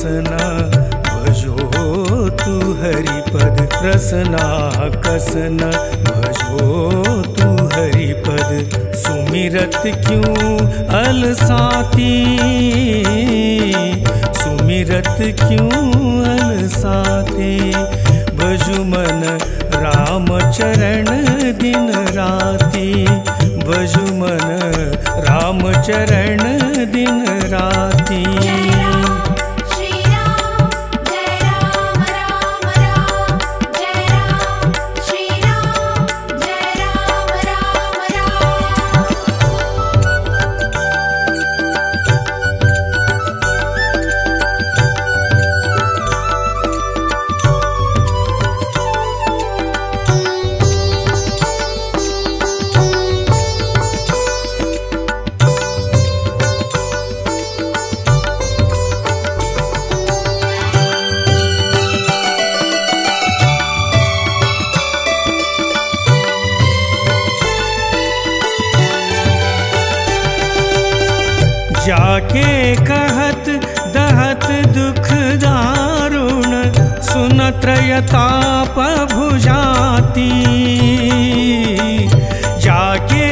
कसना भजो तू हरिपद, रसना कसना भजो तू हरिपद। सुमिरत क्यों अलसाती, सुमिरत क्यों अलसाती। भजु मन राम चरण दिन राती, भजु मन राम चरण दिन राती। जाके कहत दहत दुख दारुण, सुनत्रयताप भुजाती। जाके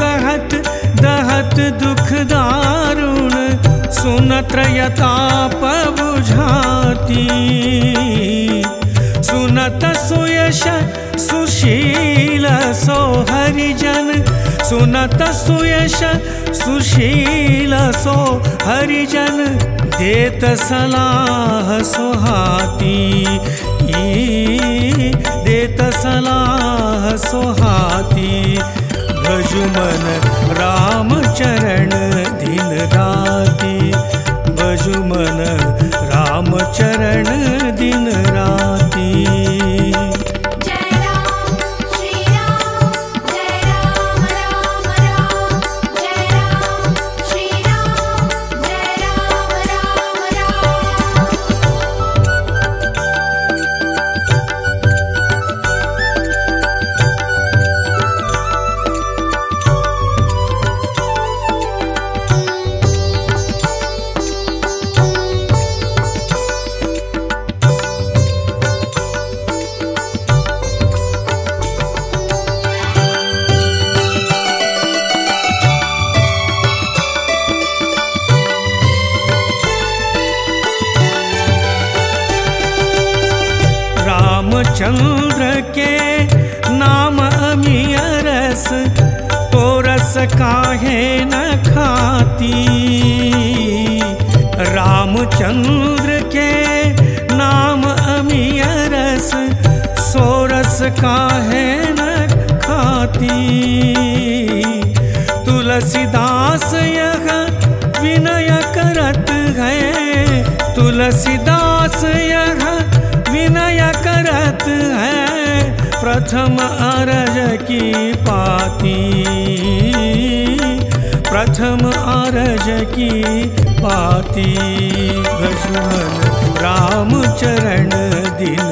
कहत दहत दुख दारुण, सुनत्रयताप बुझाती। सुनत सुयश सुशील सो हरिजन, सुनत सुयश सुशील सो हरिजन। देत सलाह सुहाती, देत सलाह सुहाती। भजु मन राम चरण दिन राती, भजु मन राम चरण दिन राती। रामचंद्र के नाम अमियरस, तो रस काहे न खाती। रामचंद्र के नाम अमियरस, सो रस काहे न खाती। तुलसीदास यह विनय करत है, तुलसीदास यह विनय करत है। प्रथम अरज की पाती, प्रथम अरज की पाती। भजु मन राम चरण दिन